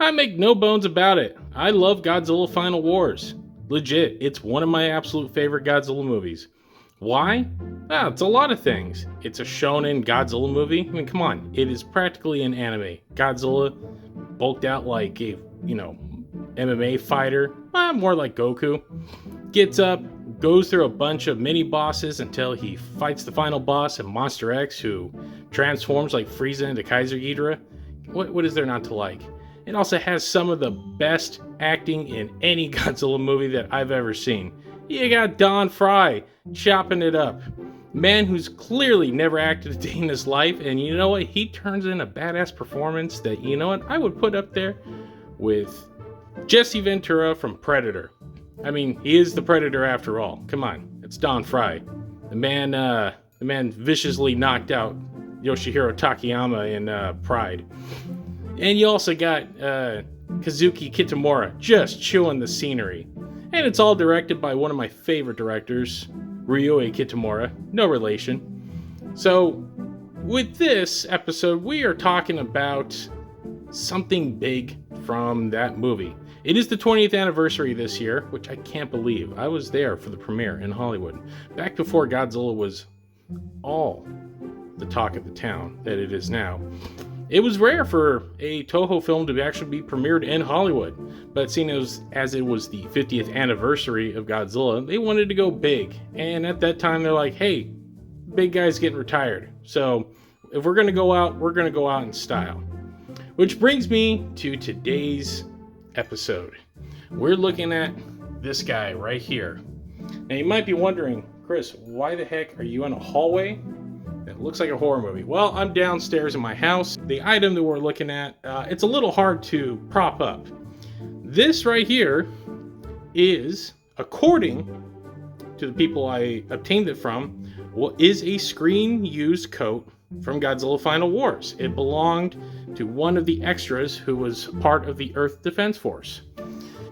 I make no bones about it. I love Godzilla Final Wars. Legit, it's one of my absolute favorite Godzilla movies. Why? It's a lot of things. It's a shonen Godzilla movie. I mean, come on. It is practically an anime. Godzilla bulked out like a, MMA fighter. More like Goku. Gets up, goes through a bunch of mini bosses until he fights the final boss and Monster X, who transforms like Frieza into Kaiser Ghidorah. What is there not to like? It also has some of the best acting in any Godzilla movie that I've ever seen. You got Don Fry chopping it up. Man who's clearly never acted a day in his life, and you know what? He turns in a badass performance that, I would put up there with Jesse Ventura from Predator. I mean, he is the Predator after all. Come on, it's Don Fry. The man viciously knocked out Yoshihiro Takayama in Pride. And you also got Kazuki Kitamura just chewing the scenery. And it's all directed by one of my favorite directors, Ryuhei Kitamura, no relation. So, with this episode, we are talking about something big from that movie. It is the 20th anniversary this year, which I can't believe. I was there for the premiere in Hollywood, back before Godzilla was all the talk of the town that it is now. It was rare for a Toho film to actually be premiered in Hollywood, but seeing as it was the 50th anniversary of Godzilla, they wanted to go big. And at that time, they're like, hey, big guy's getting retired. So if we're going to go out, we're going to go out in style. Which brings me to today's episode. We're looking at this guy right here. Now you might be wondering, Chris, why the heck are you in a hallway? It looks like a horror movie. Well, I'm downstairs in my house. The item that we're looking at, it's a little hard to prop up. This right here is, according to the people I obtained it from, is a screen-used coat from Godzilla Final Wars. It belonged to one of the extras who was part of the Earth Defense Force.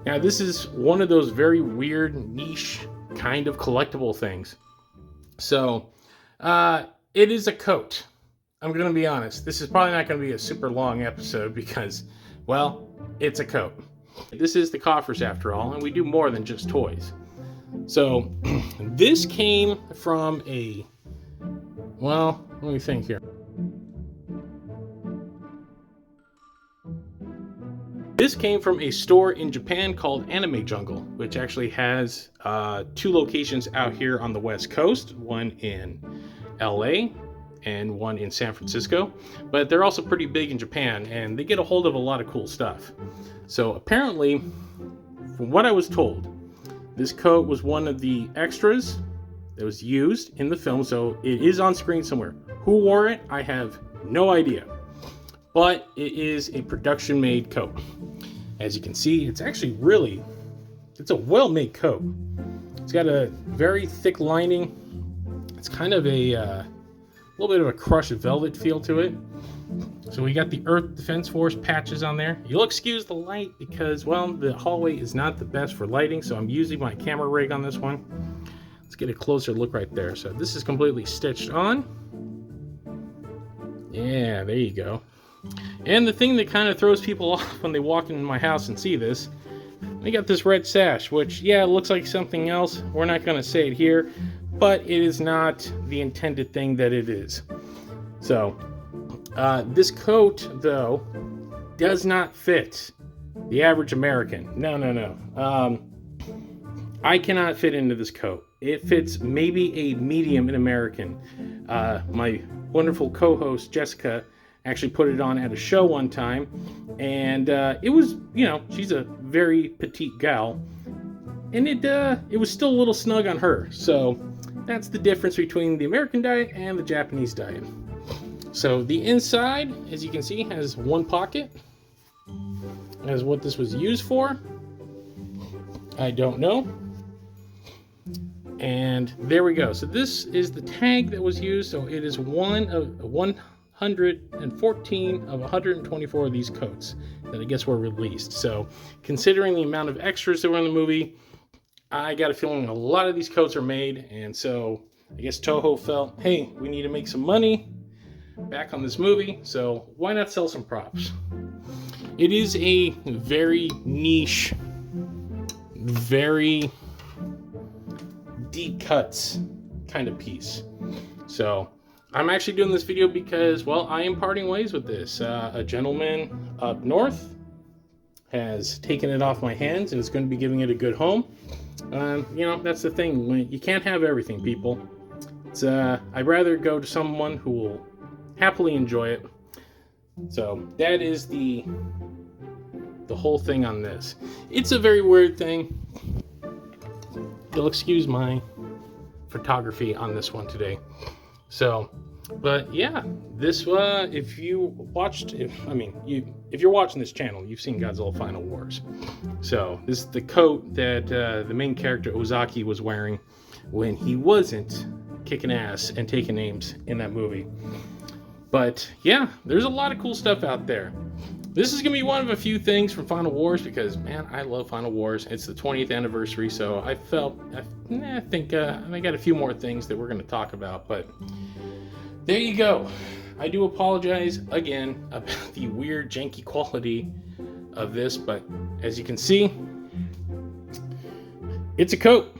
Now, this is one of those very weird, niche kind of collectible things. So, it is a coat. I'm going to be honest. This is probably not going to be a super long episode because, well, it's a coat. This is the Koffers after all, and we do more than just toys. So, this came from let me think here. This came from a store in Japan called Anime Jungle, which actually has 2 locations out here on the West Coast, one in LA and one in San Francisco, but they're also pretty big in Japan and they get a hold of a lot of cool stuff. So apparently, from what I was told, this coat was one of the extras that was used in the film, so it is on screen somewhere. Who wore it? I have no idea, but it is a production made coat. As you can see, it's actually it's a well-made coat. It's got a very thick lining. It's kind of a little bit of a crushed velvet feel to it. So we got the Earth Defense Force patches on there. You'll excuse the light because, well, the hallway is not the best for lighting, so I'm using my camera rig on this one. Let's get a closer look right there. So this is completely stitched on. Yeah, there you go. And the thing that kind of throws people off when they walk into my house and see this, we got this red sash, which, yeah, it looks like something else. We're not going to say it here, but it is not the intended thing that it is. So, this coat, though, does not fit the average American. No. I cannot fit into this coat. It fits maybe a medium in American. My wonderful co-host, Jessica, actually put it on at a show one time, and it was, she's a very petite gal, and it was still a little snug on her. So that's the difference between the American diet and the Japanese diet. So the inside, as you can see, has one pocket. As what this was used for, I don't know. And there we go. So this is the tag that was used. So it is one of 114 of 124 of these coats that I guess were released. So considering the amount of extras that were in the movie, I got a feeling a lot of these coats are made. And so I guess Toho felt, hey, we need to make some money back on this movie. So why not sell some props? It is a very niche, very deep cuts kind of piece. So I'm actually doing this video because, well, I am parting ways with this. A gentleman up north has taken it off my hands and is going to be giving it a good home. That's the thing. You can't have everything, people. I'd rather go to someone who will happily enjoy it. So that is the whole thing on this. It's a very weird thing. You'll excuse my photography on this one today. So, but yeah, this if you're watching this channel, you've seen Godzilla Final Wars. So this is the coat that the main character Ozaki was wearing when he wasn't kicking ass and taking names in that movie. But yeah, there's a lot of cool stuff out there. This is going to be one of a few things from Final Wars because, man, I love Final Wars. It's the 20th anniversary, so I think I got a few more things that we're going to talk about. But there you go. I do apologize again about the weird, janky quality of this, but as you can see, it's a coat.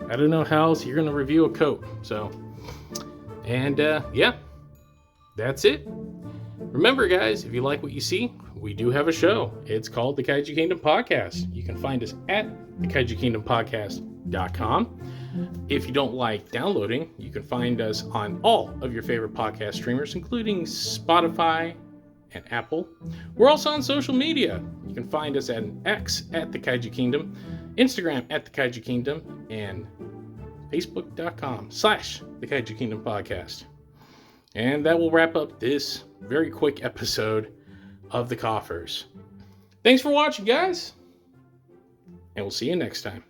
I don't know how else you're going to review a coat. So, and yeah, that's it. Remember, guys, if you like what you see, we do have a show. It's called the Kaiju Kingdom Podcast. You can find us at thekaijukingdompodcast.com. If you don't like downloading, you can find us on all of your favorite podcast streamers, including Spotify and Apple. We're also on social media. You can find us at X at the Kaiju Kingdom, Instagram at the Kaiju Kingdom, and Facebook.com/the Kaiju Kingdom Podcast. And that will wrap up this very quick episode of the Koffers. Thanks for watching, guys, and we'll see you next time.